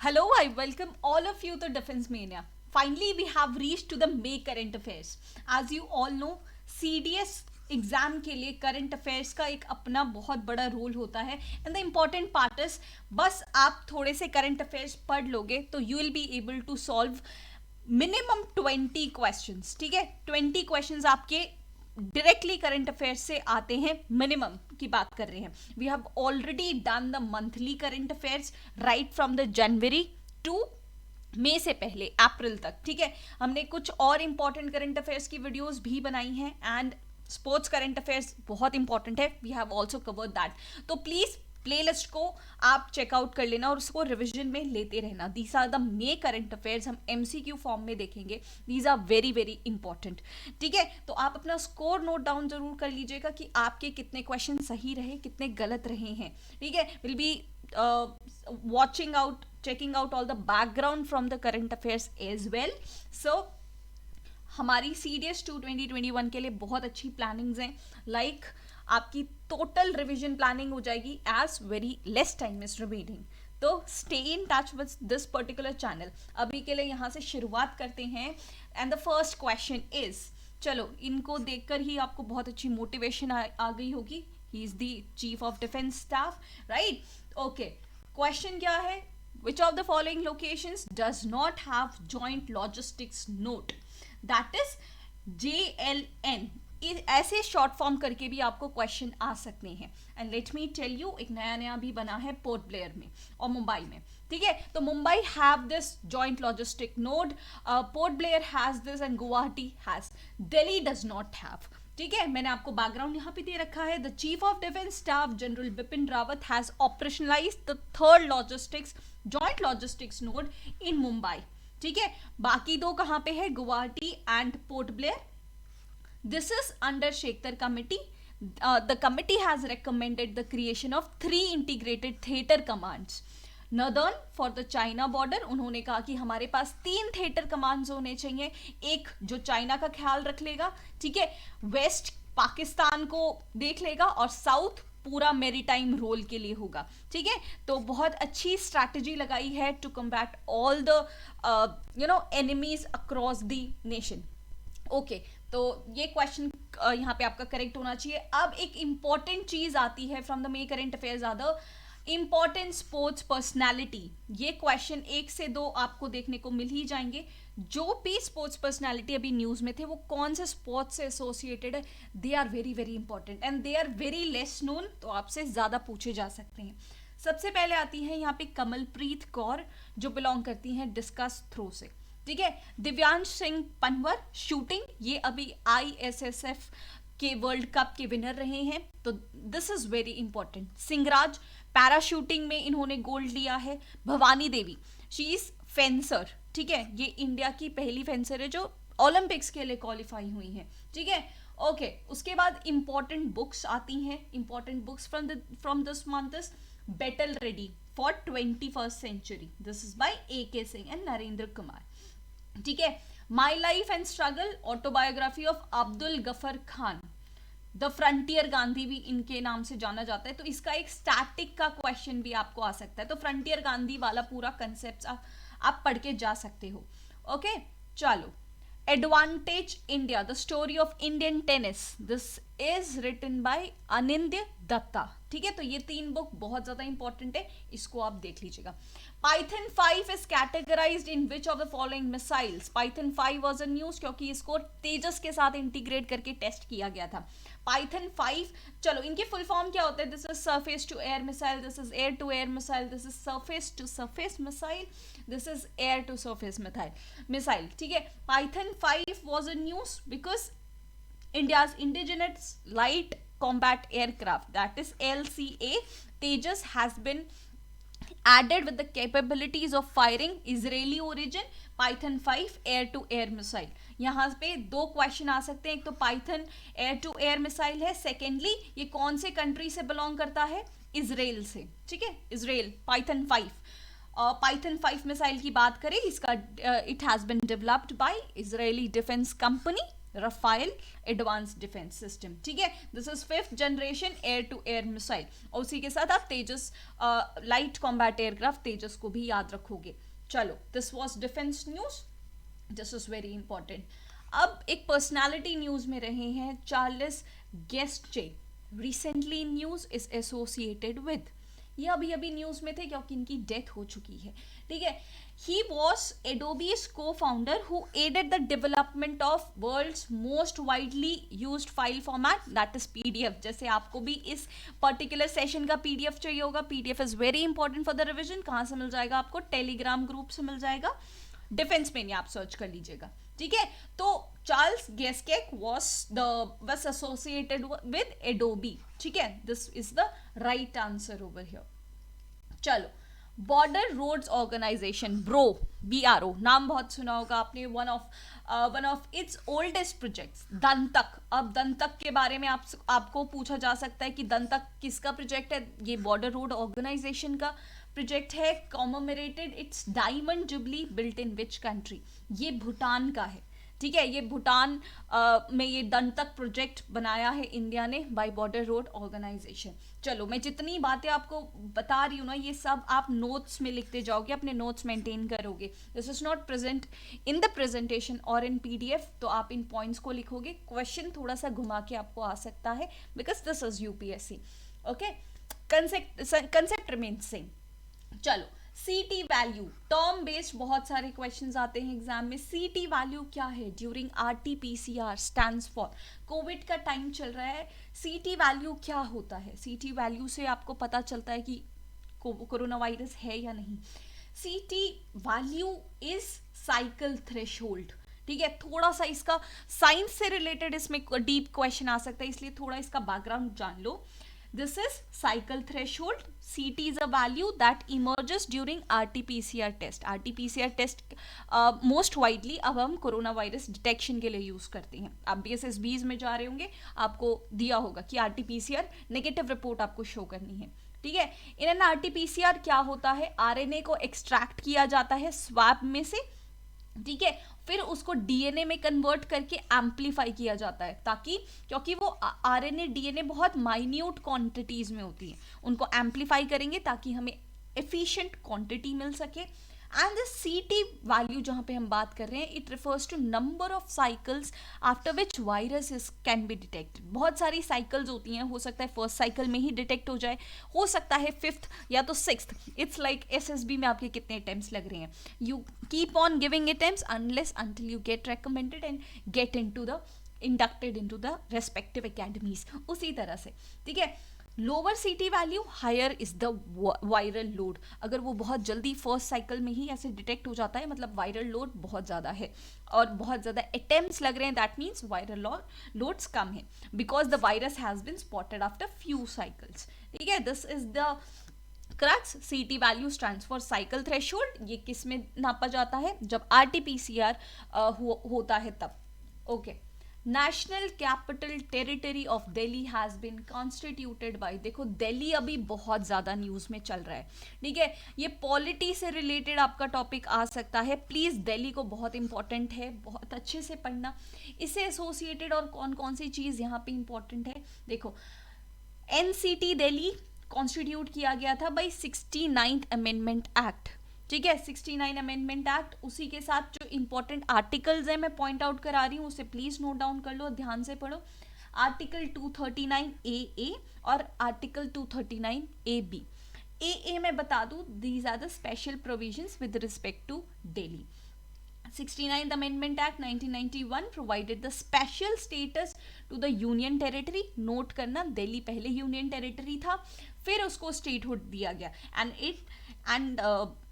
Hello, I welcome all of you to Defense Mania. Finally, we have reached to the May current affairs. As you all know, CDS exam के लिए current affairs का एक अपना बहुत बड़ा role होता है and the important part is बस आप थोड़े से करंट अफेयर्स पढ़ लोगे तो you will be able to solve minimum 20 questions. ठीक है, 20 क्वेश्चंस आपके डायरेक्टली करंट अफेयर्स से आते हैं. मिनिमम की बात कर रहे हैं. We have already done the monthly current affairs right from the January to May से पहले अप्रैल तक. ठीक है, हमने कुछ और इंपॉर्टेंट करंट अफेयर्स की वीडियोस भी बनाई हैं एंड स्पोर्ट्स करंट अफेयर्स बहुत इंपॉर्टेंट है. We have also covered that. तो प्लीज प्लेलिस्ट को आप चेकआउट कर लेना और उसको रिवीजन में लेते रहना. These are the May current affairs. हम एमसीक्यू फॉर्म में देखेंगे. These are very very important. ठीक है, तो आप अपना स्कोर नोट डाउन जरूर कर लीजिएगा कि आपके कितने क्वेश्चन सही रहे, कितने गलत रहे हैं. ठीक है, will be watching out, checking out all the background from the current affairs as well. So हमारी CDS 2 2021 के लिए बहुत अच्छी प्लानिंग्स हैं. लाइक आपकी टोटल रिवीजन प्लानिंग हो जाएगी as very less time is remaining. तो stay in touch with this particular channel. अभी के लिए यहाँ से शुरुआत करते हैं and the first question is, चलो इनको देखकर ही आपको बहुत अच्छी मोटिवेशन आ गई होगी. He is the chief of defence staff, right? Okay, question क्या है? Which of the following locations does not have joint logistics node? That is JLN. ऐसे शॉर्ट फॉर्म करके भी आपको क्वेश्चन आ सकते हैं. And let me tell you, एक नया नया भी बना है पोर्ट ब्लेयर में और मुंबई में. ठीक है, तो Mumbai have this joint logistic node, port Blair has this and Guwahati has. Delhi does not have. ठीक है, मैंने आपको बैकग्राउंड यहाँ पे दे रखा है. The chief of defence staff general Bipin Rawat has operationalised the third logistics joint logistics node in Mumbai. ठीक है, बाकी दो कहाँ पे है? Guwahati and port Blair. This is under Shekhar committee. The committee has recommended the creation of 3 integrated theater commands. Northern for the China border, उन्होंने कहा कि हमारे पास 3 theater commands होने चाहिए. एक जो चाइना का ख्याल रख लेगा, ठीक है, वेस्ट पाकिस्तान को देख लेगा और साउथ पूरा मेरीटाइम रोल के लिए होगा. ठीक है, तो बहुत अच्छी स्ट्रैटेजी लगाई है to combat all the enemies across the nation. Okay, तो ये क्वेश्चन यहाँ पे आपका करेक्ट होना चाहिए. अब एक इंपॉर्टेंट चीज आती है from the May current affairs are the important sports personality. ये क्वेश्चन 1 से 2 आपको देखने को मिल ही जाएंगे. जो भी स्पोर्ट्स पर्सनैलिटी अभी न्यूज में थे वो कौन से स्पोर्ट्स से एसोसिएटेड है, they are very very important and they are very less known, तो आपसे ज्यादा पूछे जा सकते हैं. सबसे पहले आती है यहाँ पे कमलप्रीत कौर, जो बिलोंग करती हैं डिस्कस थ्रो से. ठीक है, दिव्यांश सिंह पनवर शूटिंग, ये अभी ISSF के वर्ल्ड कप के विनर रहे हैं, तो this is very important. Singhraj para shooting में इन्होंने गोल्ड लिया है. Bhavani Devi, she is fencer. ठीक है, ये इंडिया की पहली फेंसर है जो ओलंपिक्स के लिए क्वालिफाई हुई है. ठीक है, ओके, उसके बाद इंपॉर्टेंट बुक्स आती हैं. Important books from this month is battle ready for 21st century. This is by AK Singh and Narendra Kumar. ठीक है, my life and struggle, autobiography of Abdul Ghaffar Khan. The frontier Gandhi भी इनके नाम से जाना जाता है. तो इसका एक स्टैटिक का क्वेश्चन भी आपको आ सकता है. तो फ्रंटियर गांधी वाला पूरा कंसेप्ट आप पढ़ के जा सकते हो. ओके, चलो, advantage India, the story of Indian tennis, this is written by Anindya Dutta. ठीक है, तो ये 3 बुक बहुत ज्यादा इंपॉर्टेंट है, इसको आप देख लीजिएगा. Python 5 is categorized in which of the following missiles? Python 5 was a news क्योंकि इसको तेजस के साथ इंटीग्रेट करके टेस्ट किया गया था. Python 5, चलो इनके फुल फॉर्म क्या होते हैं? This is surface to air missile, this is air to air missile, this is surface to surface missile, this is air to surface missile. ठीक है, Python 5 was a news because India's indigenous light combat aircraft, that is LCA Tejas, has been added with the capabilities of firing Israeli origin Python 5 air to air missile. यहाँ पे 2 question आ सकते हैं. एक तो Python air to air missile है, secondly ये कौन से कंट्री से बिलोंग करता है? इजराइल से. ठीक है, इजराइल. पाइथन 5, पाइथन 5 मिसाइल की बात करें, इसका it has been developed by Israeli defence company. Rafael advance defence system, ठीक है। This is 5th generation air to air missile, और उसी के साथ आप Tejas light combat aircraft Tejas को भी याद रखोगे। चलो, this was defence news, this is very important. अब एक पर्सनालिटी न्यूज में रहे हैं, चार्ल्स गेस्टे, recently news is associated with, ये अभी अभी न्यूज में थे क्योंकि इनकी डेथ हो चुकी है, ठीक है। ही was Adobe's cofounder who added the development of world's most widely used file format, that is PDF. जैसे आपको भी इस पर्टिकुलर सेशन का पीडीएफ चाहिए होगा, PDF is very important for the revision. कहाँ से मिल जाएगा आपको? टेलीग्राम ग्रुप से मिल जाएगा, डिफेंस में नहीं, आप सर्च कर लीजिएगा, ठीक है। तो Charles Geschke was associated with Adobe, ठीक है। This is the right answer over here. चलो, बॉर्डर रोड्स ऑर्गेनाइजेशन, BRO, नाम बहुत सुना होगा आपने। One of its oldest projects, Dantak. अब दंतक के बारे में आपको पूछा जा सकता है कि दंतक किसका प्रोजेक्ट है? ये बॉर्डर रोड ऑर्गेनाइजेशन का प्रोजेक्ट है। Commemorated it's diamond jubilee built in which country? ये भूटान का है, ठीक है। ये भूटान में ये दंतक प्रोजेक्ट बनाया है इंडिया ने बाय बॉर्डर रोड ऑर्गेनाइजेशन। चलो, मैं जितनी बातें आपको बता रही हूँ ना, ये सब आप नोट्स में लिखते जाओगे, अपने नोट्स मेंटेन करोगे। This is not present in the presentation और इन पीडीएफ, तो आप इन पॉइंट्स को लिखोगे। क्वेश्चन थोड़ा सा घुमा के आपको आ सकता है, because this is UPSC, okay. Concept remain same. चलो, सीटी वैल्यू, टर्म बेस्ड बहुत सारे क्वेश्चंस आते हैं एग्जाम में। सीटी वैल्यू क्या है? During RTPCR stands for, Covid का टाइम चल रहा है, सीटी वैल्यू क्या होता है? सीटी वैल्यू से आपको पता चलता है कि कोरोना वायरस है या नहीं। सीटी वैल्यू इज साइकिल थ्रेशोल्ड, ठीक है। थोड़ा सा इसका साइंस से रिलेटेड इसमें डीप क्वेश्चन आ सकता है, इसलिए थोड़ा इसका बैकग्राउंड जान लो। This is cycle threshold. CT is a value that emerges during RT-PCR test. RT-PCR test most widely अब हम कोरोना वायरस डिटेक्शन के लिए यूज करते हैं। आप BSSBs में जा रहे होंगे, आपको दिया होगा कि RT-PCR नेगेटिव रिपोर्ट आपको शो करनी है, ठीक है। इन एन RT-PCR क्या होता है? RNA को एक्सट्रैक्ट किया जाता है स्वैब में से, ठीक है। फिर उसको डीएनए में कन्वर्ट करके एम्पलीफाई किया जाता है, ताकि क्योंकि वो आरएनए डीएनए बहुत माइन्यूट क्वांटिटीज में होती हैं, उनको एम्पलीफाई करेंगे ताकि हमें एफिशिएंट क्वांटिटी मिल सके। एंड द सीटी वैल्यू जहाँ पे हम बात कर रहे हैं, it refers to number of cycles after which virus is can be detected. बहुत सारी साइकिल्स होती हैं, हो सकता है फर्स्ट साइकिल में ही डिटेक्ट हो जाए, हो सकता है 5th या तो 6th। इट्स लाइक एसएसबी में आपके कितने अटेम्प्ट्स लग रहे हैं, you keep on giving attempts unless until you get recommended and get into the inducted into the respective academies, उसी तरह से, ठीक है। Lower CT value, higher is the viral load. अगर वो बहुत जल्दी फर्स्ट साइकिल में ही ऐसे डिटेक्ट हो जाता है, मतलब वायरल लोड बहुत ज़्यादा है और बहुत ज़्यादा अटेम्प्ट्स लग रहे हैं, दैट मीन्स वायरल लोड्स कम है, because the virus has been spotted after few cycles, ठीक है। This is the crux. CT value stands for cycle threshold. ये किस में नापा जाता है? जब आरटीपीसीआर होता है तब, okay. National capital territory of Delhi has been constituted by, देखो दिल्ली अभी बहुत ज़्यादा न्यूज़ में चल रहा है, ठीक है। ये पॉलिटी से रिलेटेड आपका टॉपिक आ सकता है, प्लीज़ दिल्ली को बहुत इंपॉर्टेंट है, बहुत अच्छे से पढ़ना। इससे एसोसिएटेड और कौन कौन सी चीज़ यहाँ पे इंपॉर्टेंट है, देखो। एनसीटी दिल्ली कॉन्स्टिट्यूट किया गया था बाय 69th अमेंडमेंट एक्ट, ठीक है। 69 अमेंडमेंट एक्ट, उसी के साथ जो इंपॉर्टेंट आर्टिकल्स हैं मैं पॉइंट आउट करा रही हूँ, उसे प्लीज नोट डाउन कर लो, ध्यान से पढ़ो। आर्टिकल 239 ए और आर्टिकल 239 बी। ए मैं बता दूं, these are the special provisions with respect to Delhi. 69th Amendment Act 1991 provided the special status to the Union Territory. Note करना, दिल्ली पहले यूनियन टेरिटरी था, फिर उसको स्टेटहुड दिया गया, and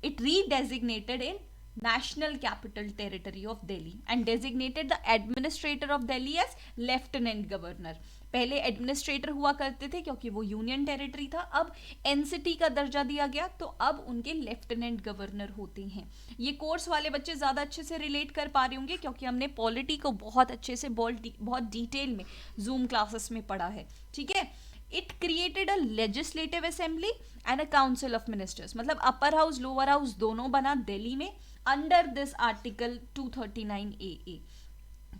it redesignated in National Capital Territory of Delhi and designated the administrator of Delhi as Lieutenant Governor. पहले administrator हुआ करते थे क्योंकि वो यूनियन टेरिटरी था, अब एनसीटी का दर्जा दिया गया तो अब उनके लेफ्टिनेंट गवर्नर होते हैं। ये कोर्स वाले बच्चे ज़्यादा अच्छे से रिलेट कर पा रहे होंगे क्योंकि हमने पॉलिटी को बहुत अच्छे से बहुत डिटेल में जूम क्लासेस में पढ़ा है, ठीक है। It created a legislative assembly and a council of ministers, मतलब अपर हाउस लोअर हाउस दोनों बना दिल्ली में अंडर दिस आर्टिकल 239 ए,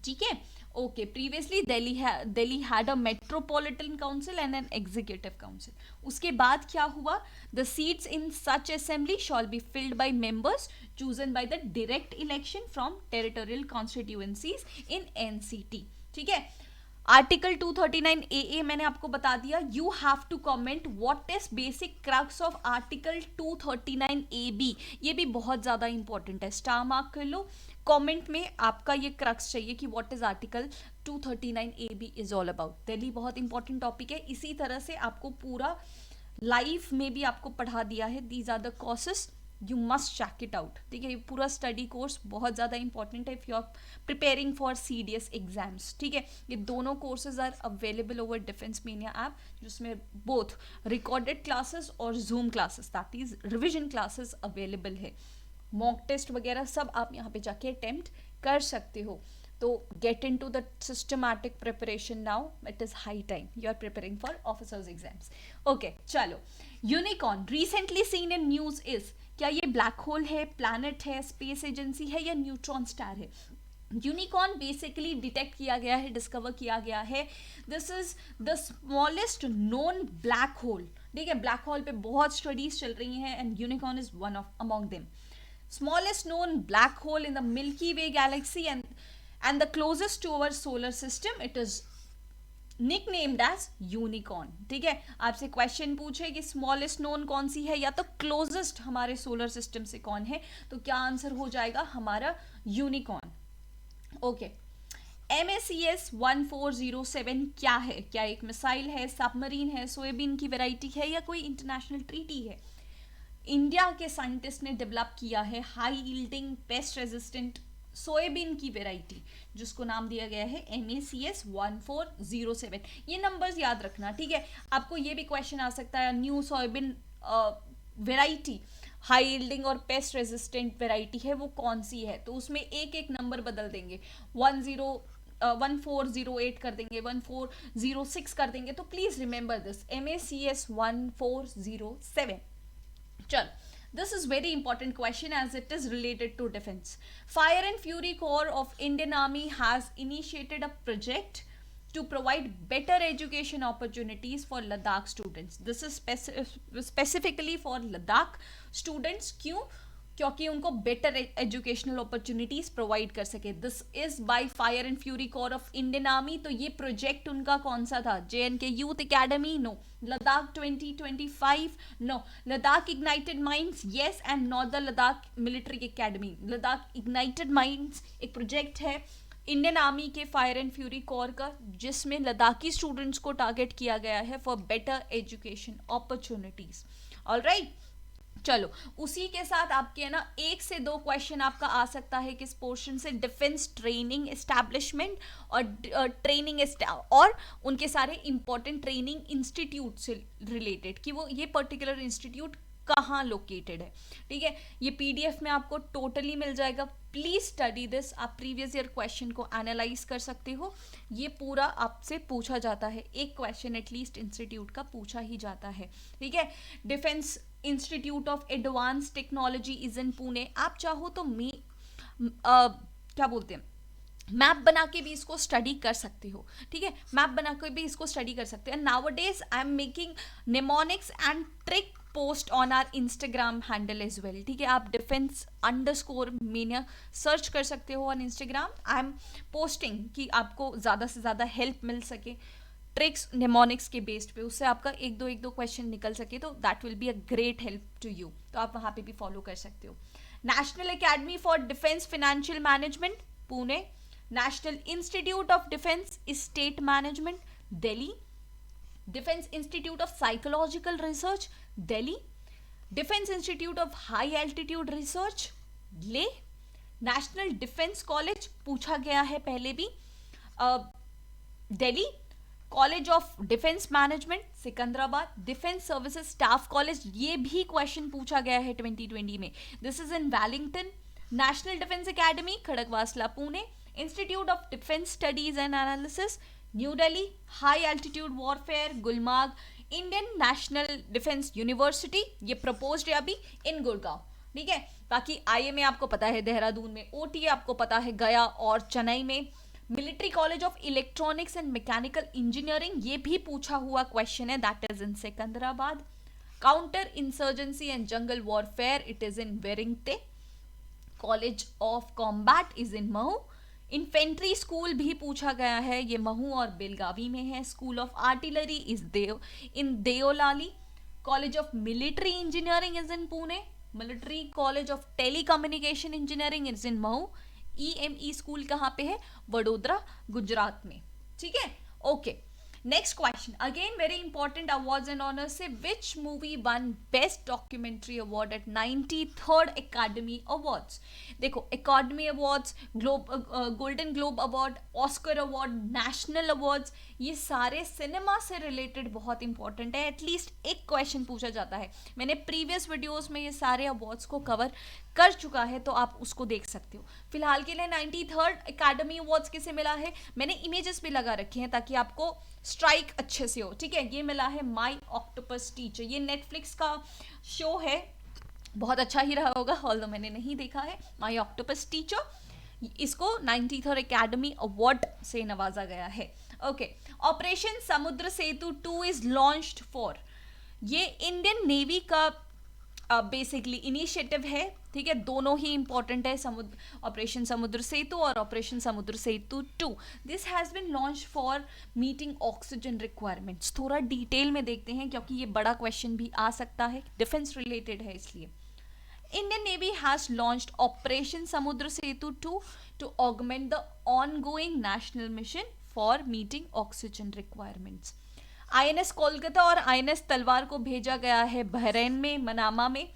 ठीक है। Okay, previously Delhi had a metropolitan council and an executive council. उसके बाद क्या हुआ? The seats in such assembly shall be filled by members chosen by the direct election from territorial constituencies in NCT. ठीक है? Article 239 AA मैंने आपको बता दिया. You have to comment what is basic crux of article 239 AB. ये भी बहुत ज़्यादा इंपॉर्टेंट है, स्टार मार्क कर लो. कमेंट में आपका ये क्रक्स चाहिए कि what is article 239 AB is all about. Delhi बहुत इंपॉर्टेंट टॉपिक है. इसी तरह से आपको पूरा लाइफ में भी आपको पढ़ा दिया है. These are the courses, you must check it out. ठीक है, ये पूरा स्टडी कोर्स बहुत ज़्यादा इंपॉर्टेंट है if you are preparing for CDS exams. ठीक है, ये दोनों courses are available over Defence Mania app, जिसमें बोथ रिकॉर्डेड क्लासेस और Zoom classes, that is revision classes available है. मॉक टेस्ट वगैरह सब आप यहाँ पे जाके अटेम्प्ट कर सकते हो. तो get in to the systematic preparation now. It is high time you are preparing for officers exams. Okay, चलो. Unicorn recently seen in news is, क्या ये ब्लैक होल है, प्लैनेट है, स्पेस एजेंसी है या न्यूट्रॉन स्टार है? Unicorn basically detect किया गया है, डिस्कवर किया गया है. This is the smallest known black hole. ठीक है, ब्लैक होल पे बहुत स्टडीज चल रही हैं and unicorn is one of among them. Smallest known black hole in the Milky Way galaxy and the closest to our solar system. It is nicknamed as unicorn. ठीक है, आपसे question पूछे कि स्मॉलेस्ट नोन कौन सी है या तो closest हमारे सोलर सिस्टम से कौन है, तो क्या आंसर हो जाएगा हमारा यूनिकॉर्न. ओके, MACS 1407 क्या है? क्या एक मिसाइल है, सबमरीन है, सोयाबीन की वेराइटी है या कोई इंटरनेशनल ट्रीटी है? इंडिया के साइंटिस्ट ने डेवलप किया है high yielding pest resistant soybean की वेराइटी, जिसको नाम दिया गया है MACS 1407. ये नंबर्स याद रखना. ठीक है, आपको ये भी क्वेश्चन आ सकता है new soybean variety high yielding और पेस्ट रेजिस्टेंट वेराइटी है, वो कौन सी है? तो उसमें एक एक नंबर बदल देंगे. 1408 कर देंगे, 1406 कर देंगे. तो प्लीज रिमेंबर दिस, MACS 1407. चल, this is very important question as it is related to defense. Fire and Fury Corps of Indian Army has initiated a project to provide better education opportunities for Ladakh students. This is specifically for Ladakh students. क्यों? क्योंकि उनको better educational opportunities provide कर सके. This is by Fire and Fury Corps of Indian Army. तो ये project उनका कौन सा था? JNK Youth Academy? No. Ladakh 2025? No. Ladakh ignited minds? Yes. And not the Ladakh military academy. Ladakh ignited minds एक प्रोजेक्ट है इंडियन आर्मी के फायर एंड फ्यूरी कोर का, जिसमें लद्दाखी स्टूडेंट्स को टारगेट किया गया है for better education opportunities. Alright, चलो. उसी के साथ आपके ना 1 से 2 क्वेश्चन आपका आ सकता है किस पोर्शन से? डिफेंस ट्रेनिंग एस्टैब्लिशमेंट और ट्रेनिंग और उनके सारे इंपॉर्टेंट ट्रेनिंग इंस्टीट्यूट से रिलेटेड, कि वो ये पर्टिकुलर इंस्टीट्यूट कहाँ लोकेटेड है. ठीक है, ये PDF में आपको टोटली मिल जाएगा. Please study this. आप प्रीवियस ईयर क्वेश्चन को एनालाइज कर सकते हो. ये पूरा आपसे पूछा जाता है, एक क्वेश्चन एटलीस्ट इंस्टीट्यूट का पूछा ही जाता है. ठीक है, defence institute of advance technology is in Pune. आप चाहो तो क्या बोलते हैं, मैप बना के भी इसको स्टडी कर सकते हो. ठीक है, मैप बना के भी इसको स्टडी कर सकते हैं. Nowadays I am making mnemonics and trick post on our Instagram handle as well. ठीक है, आप defense_mania सर्च कर सकते हो on Instagram. I am posting कि आपको ज़्यादा से ज़्यादा हेल्प मिल सके ट्रिक्स निमोनिक्स के बेस्ड पे, उससे आपका एक दो क्वेश्चन निकल सके, तो that will be a great help to you. तो आप वहाँ पे भी फॉलो कर सकते हो. National academy for defence financial management Pune. National institute of defence state management Delhi. Defence institute of psychological research Delhi. Defence institute of high altitude research Leh. National defence college पूछा गया है पहले भी Delhi. College of defence management Secunderabad. Defence services staff college, ये भी question पूछा गया है 2020 में. This is in Wellington. National defence academy Khadakwasla Pune. Institute of defence studies and analysis new Delhi. High altitude warfare Gulmarg. Indian national defence university, ये प्रपोज्ड है अभी इन गुड़गांव. ठीक है, बाकी IMA आपको पता है देहरादून में, OTA आपको पता है गया और चेन्नई में. Military college of electronics and mechanical engineering, ये भी पूछा हुआ क्वेश्चन है, that is in Secunderabad. Counter insurgency and jungle warfare, it is in Vairengte. College of combat is in Mhow. Infantry school भी पूछा गया है, ये महू और बेलगावी में है. School of artillery is in Deolali. College of military engineering is in Pune. Military college of telecommunication engineering is in Mhow. EME school कहाँ पे है? वडोदरा, गुजरात में. ठीक है, okay. Next question, again very important, awards and honours से which movie won best documentary award at 93rd Academy Awards. देखो, Academy Awards, Golden Globe award, Oscar award, national awards, ये सारे सिनेमा से रिलेटेड बहुत इंपॉर्टेंट है. At least एक question पूछा जाता है. मैंने प्रीवियस वीडियोस में ये सारे अवार्ड्स को कवर कर चुका है, तो आप उसको देख सकते हो. फिलहाल के लिए 93rd एकेडमी अवार्ड्स किसे मिला है, मैंने इमेजेस भी लगा रखे हैं ताकि आपको स्ट्राइक अच्छे से हो. ठीक है, ये मिला है माई ऑक्टोपस टीचर. ये नेटफ्लिक्स का शो है, बहुत अच्छा ही रहा होगा, ऑल्दो मैंने नहीं देखा है. माई ऑक्टोपस टीचर, इसको 93rd एकेडमी अवार्ड से नवाजा गया है. Okay, operation Samudra Setu 2 is launched for, ये इंडियन नेवी का बेसिकली इनिशिएटिव है. ठीक है, दोनों ही इंपॉर्टेंट है, ऑपरेशन समुद्र सेतु और operation Samudra Setu 2. This has been launch for meeting oxygen requirements. थोड़ा डिटेल में देखते हैं क्योंकि ये बड़ा क्वेश्चन भी आ सकता है, डिफेंस रिलेटेड है इसलिए. Indian Navy has launched Operation Samudra Setu 2 to augment the ongoing national mission for meeting oxygen requirements. INS Kolkata और INS तलवार को भेजा गया है बहरीन में, मनामा में.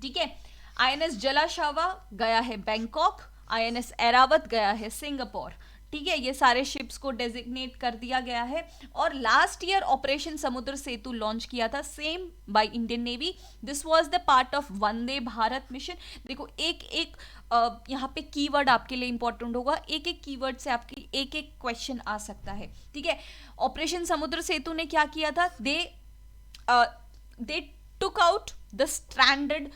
ठीक है, INS जलाशावा गया है बैंकॉक, INS ऐरावत गया है सिंगापुर. ठीक है, ये सारे शिप्स को डेजिग्नेट कर दिया गया है. और लास्ट ईयर ऑपरेशन समुद्र सेतु लॉन्च किया था, same bye Indian navy. This was the part of Vande Bharat mission. देखो, एक एक यहाँ पे कीवर्ड आपके लिए इंपॉर्टेंट होगा, एक एक कीवर्ड से आपकी एक एक क्वेश्चन आ सकता है. ठीक है, ऑपरेशन समुद्र सेतु ने क्या किया था, they took out the stranded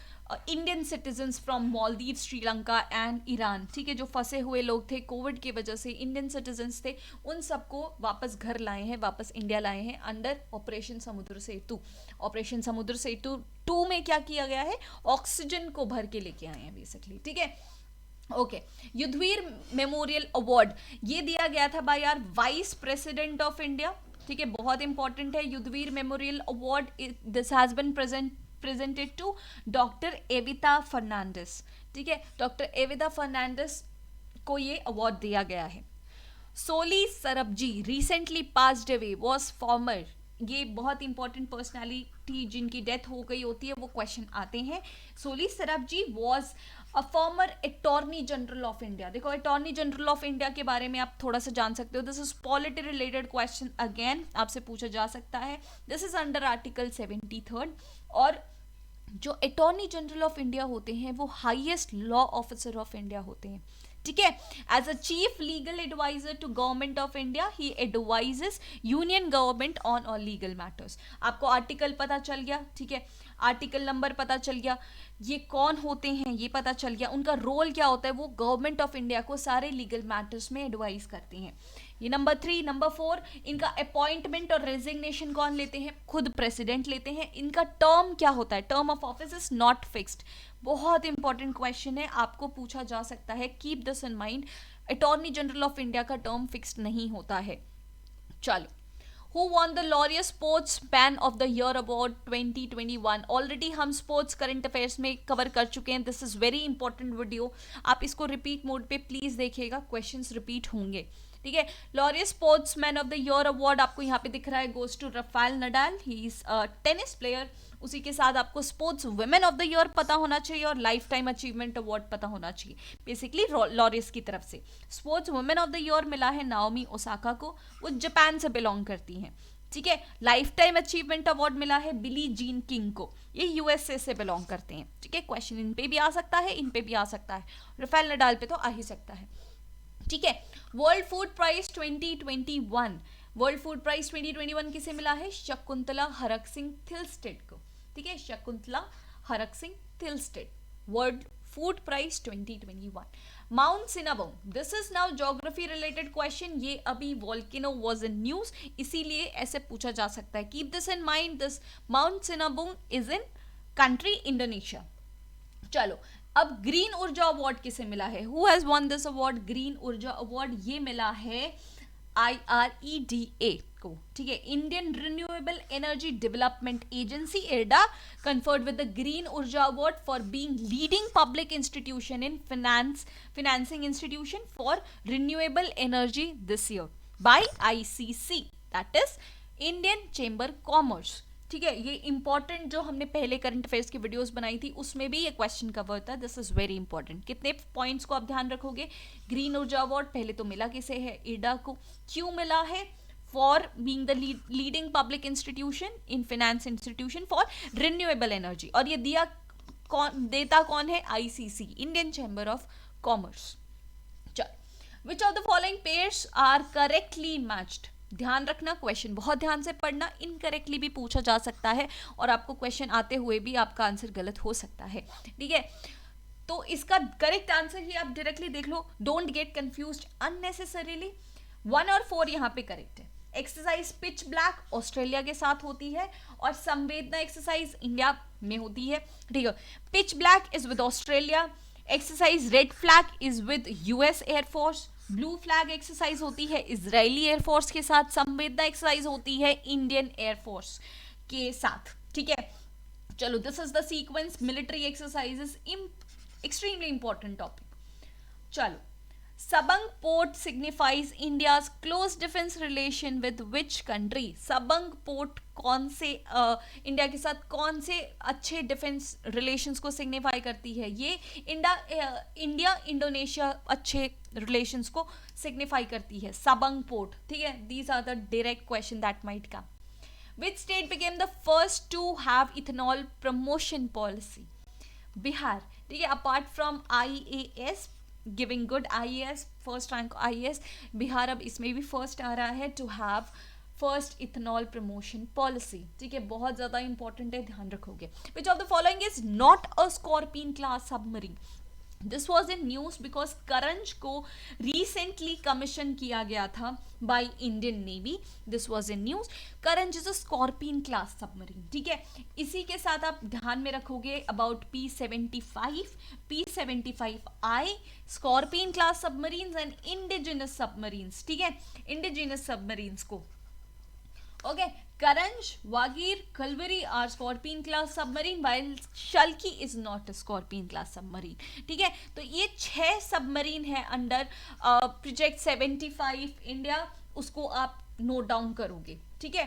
Indian citizens from Maldives, Sri Lanka and Iran. ठीक है, जो फंसे हुए लोग थे कोविड की वजह से, इंडियन सिटीजन्स थे, उन सबको वापस घर लाए हैं, वापस इंडिया लाए हैं अंडर ऑपरेशन समुद्र सेतु. ऑपरेशन समुद्र सेतु 2 में क्या किया गया है, ऑक्सीजन को भर के लेके आए हैं बेसिकली. ठीक है, ओके. युद्धवीर मेमोरियल अवार्ड ये दिया गया था by our vice president of India. ठीक है, बहुत इंपॉर्टेंट है. Yudhvir memorial award, this has been presented to doctor Avita Fernandes. ठीक है, डॉक्टर एविता फर्नांडिस को ये अवार्ड दिया गया है. Soli Sorabjee recently passed away, was former, ये बहुत इंपॉर्टेंट पर्सनालिटी जिनकी डेथ हो गई होती है वो क्वेश्चन आते हैं. Soli Sorabjee was a former attorney general of India. देखो, अटॉर्नी जनरल ऑफ इंडिया के बारे में आप थोड़ा सा जान सकते हो. This is polity related question, again आपसे पूछा जा सकता है. This is under article 73. और जो अटॉर्नी जनरल ऑफ इंडिया होते हैं वो highest law officer of India होते हैं. ठीक है, as a chief legal adviser to government of India he advises union government on all legal matters. आपको आर्टिकल पता चल गया. ठीक है, आर्टिकल नंबर पता चल गया, ये कौन होते हैं ये पता चल गया, उनका रोल क्या होता है, वो गवर्नमेंट ऑफ इंडिया को सारे लीगल मैटर्स में एडवाइस करते हैं. ये नंबर 3. नंबर 4, इनका अपॉइंटमेंट और रेजिग्नेशन कौन लेते हैं, खुद प्रेसिडेंट लेते हैं. इनका टर्म क्या होता है, term of office is not fixed. बहुत इंपॉर्टेंट क्वेश्चन है, आपको पूछा जा सकता है, keep this in mind. Attorney general of India का टर्म फिक्स्ड नहीं होता है. चलो, Who won the Laureate Sports Man of the Year Award 2021? Already हम स्पोर्ट्स करंट अफेयर्स में कवर कर चुके हैं. This is very important video, आप इसको रिपीट मोड पे प्लीज देखिएगा, क्वेश्चंस रिपीट होंगे. ठीक है, Laureus sportsman of the year award आपको यहाँ पे दिख रहा है, goes to Rafael Nadal, he is tennis player. उसी के साथ आपको sportswoman of the year पता होना चाहिए और लाइफ टाइम अचीवमेंट अवार्ड पता होना चाहिए. बेसिकली लॉरियस की तरफ से sports women of the year मिला है नाओमी ओसाका को, वो जापान से बिलोंग करती हैं. ठीक है, लाइफ टाइम अचीवमेंट अवार्ड मिला है बिली जीन किंग को, ये यूएसए से बिलोंग करते हैं. ठीक है, क्वेश्चन इन पे भी आ सकता है, इन पे भी आ सकता है, राफेल नडाल पे तो आ ही सकता है. ठीक है, world food prize 2021, world food prize 2021 किसे मिला है, शकुंतला हरक सिंह थिलस्टेड को. ठीक है, Shakuntala Haraksingh Thilsted world food prize 2021. Mount Sinabung, this is now geography related question. ये अभी वॉल्केनो वाज इन न्यूज, इसीलिए ऐसे पूछा जा सकता है. Keep this in mind, this mount Sinabung is in country Indonesia. चलो, अब ग्रीन ऊर्जा अवार्ड किसे मिला है? Who has won this award? Green Urja award ये मिला है IREDA को, ठीक है, Indian renewable energy development agency एडा conferred with the Green Urja Award for being leading public institution in financing institution for renewable energy this year by ICC, that is Indian Chamber Commerce. ठीक है, ये important, जो हमने पहले current affairs की videos बनाई थी उसमें भी ये क्वेश्चन कवर था. This is very important. कितने पॉइंट्स को आप ध्यान रखोगे? ग्रीन ऊर्जा अवार्ड पहले तो मिला किसे है? एडा को. क्यों मिला है? For being the leading public institution in finance institution for renewable energy. और ये दिया देता कौन है? ICC, Indian chamber of commerce. चलो, which of the following pairs are correctly matched? ध्यान रखना, क्वेश्चन बहुत ध्यान से पढ़ना. इनकरेक्टली भी पूछा जा सकता है और आपको क्वेश्चन आते हुए भी आपका आंसर गलत हो सकता है. ठीक है, तो इसका करेक्ट आंसर ही आप डायरेक्टली देख लो. Don't get confused unnecessarily. 1 और 4 यहाँ पे करेक्ट है. एक्सरसाइज पिच ब्लैक ऑस्ट्रेलिया के साथ होती है और संवेदना एक्सरसाइज इंडिया में होती है. ठीक है, pitch black is with Australia, exercise red flag is with US air force, blue flag exercise होती है इजरायली एयरफोर्स के साथ, संवेदना एक्सरसाइज होती है इंडियन एयरफोर्स के साथ. ठीक है, चलो, this is the sequence. Military exercises extremely important topic. चलो, Sabang port signifies India's close defence relation with which country? Sabang port कौन से इंडिया के साथ कौन से अच्छे डिफेंस रिलेशंस को सिग्निफाई करती है? ये इंडिया इंडोनेशिया अच्छे रिलेशंस को सिग्निफाई करती है, सबंग पोर्ट. ठीक है, these are the direct question that might come. Which state became the first to have ethanol promotion policy? Bihar. ठीक है, apart from IAS giving good IAS, first rank IAS, Bihar अब इसमें भी फर्स्ट आ रहा है to have first ethanol promotion policy. ठीक है, बहुत ज्यादा इंपॉर्टेंट है, ध्यान रखोगे. Which of the following is not a scorpion class submarine? This was in news because Karanj को रिसेंटली कमीशन किया गया था by Indian navy. This was in news. Karanj is a scorpion class submarine. ठीक है, इसी के साथ आप ध्यान में रखोगे about P-75, P-75I, scorpion class submarines and indigenous submarines. ठीक है, इंडिजिनस सबमरीन्स को. Okay, Karanj, Wagir, Kalvari are Scorpion class submarine while Shalki is not a Scorpion class submarine. ठीक है, तो ये 6 सबमरीन है अंडर प्रोजेक्ट 75 इंडिया, उसको आप नोट डाउन करोगे. ठीक है,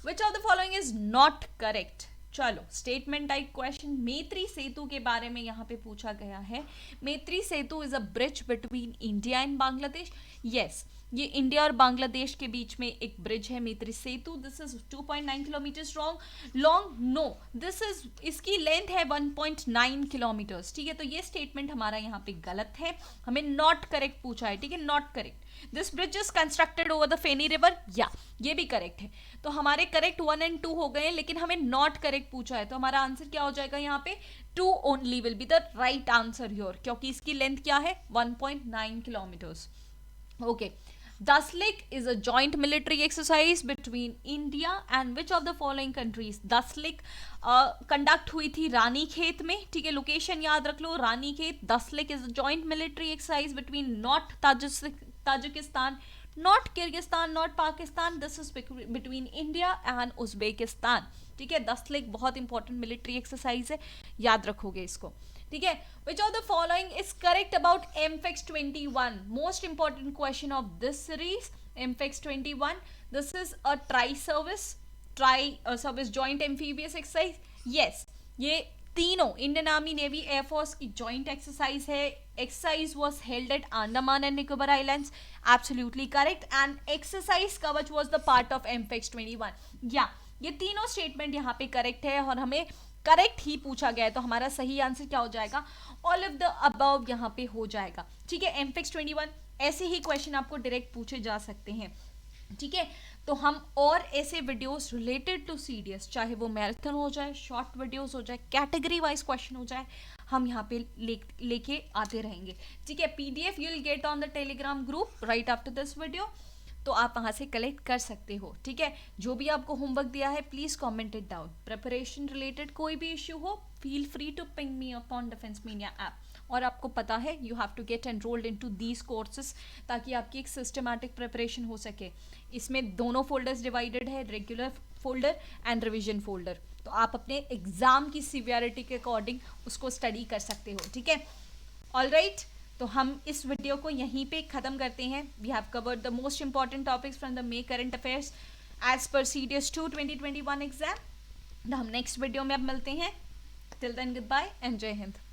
which of the following is not correct? चलो, statement type question. Maitri Setu के बारे में यहाँ पे पूछा गया है. Maitri Setu is a bridge between India and Bangladesh. Yes, ये इंडिया और बांग्लादेश के बीच में एक ब्रिज है Maitri Setu. This is 2.9 kilometre long. No, this is, इसकी लेंथ है 1.9 किलोमीटर्स. ठीक है, तो ये स्टेटमेंट हमारा यहाँ पे गलत है, हमें नॉट करेक्ट पूछा है. ठीक है, not correct. This bridge is constructed over the Feni river, या ये भी करेक्ट है. तो हमारे करेक्ट 1 और 2 हो गए, लेकिन हमें नॉट करेक्ट पूछा है, तो हमारा आंसर क्या हो जाएगा यहाँ पे? 2 only will be the right answer your, क्योंकि इसकी लेंथ क्या है? 1.9 kilometres. Okay, Daslik is a joint military exercise between India and which of the following countries? Daslik conduct हुई थी रानीखेत में. ठीक है, लोकेशन याद रख लो, Ranikhet. Daslik is a joint military exercise between not Tajikistan, not Kyrgyzstan, not Pakistan. This is between India and Uzbekistan. ठीक है, Daslik बहुत इंपॉर्टेंट मिलिट्री एक्सरसाइज है, याद रखोगे इसको. ठीक है, which of the following is correct about MFEX 21? Most important question of this series, MFEX 21. This is a tri-service joint amphibious exercise. Yes, ये तीनों इंडियन आर्मी, नेवी, एयरफोर्स की जॉइंट एक्सरसाइज है. Exercise was held at Andaman and Nicobar islands. Absolutely correct. And exercise Kavach was the part of MFEX 21. या ये तीनों statement यहाँ पे correct है और हमें करेक्ट ही पूछा गया है, तो हमारा सही आंसर क्या हो जाएगा? ऑल ऑफ द अबव यहाँ पे हो जाएगा. ठीक है, MFEX 21 ऐसे ही क्वेश्चन आपको डायरेक्ट पूछे जा सकते हैं. ठीक है, तो हम और ऐसे वीडियोस रिलेटेड टू CDS, चाहे वो मैराथन हो जाए, शॉर्ट वीडियोस हो जाए, कैटेगरी वाइज क्वेश्चन हो जाए, हम यहाँ पे लेके आते रहेंगे, ठीक है। PDF you will get on the Telegram group right after this video, तो आप वहाँ से कलेक्ट कर सकते हो, ठीक है। जो भी आपको होमवर्क दिया है please comment it down. Preparation related कोई भी इशू हो feel free to ping me upon defence media app. और आपको पता है you have to get enrolled into these courses ताकि आपकी एक सिस्टमैटिक प्रिपरेशन हो सके। इसमें दोनों फोल्डर्स डिवाइडेड है, regular folder and revision folder, तो आप अपने एग्जाम की सीवियरिटी के अकॉर्डिंग उसको स्टडी कर सकते हो, ठीक है। ऑलराइट, तो हम इस वीडियो को यहीं पे ख़त्म करते हैं। We have covered the most important topics from the May current affairs as per CDS 2 2021 exam. हम नेक्स्ट वीडियो में अब मिलते हैं। Till then good bye and जय हिंद।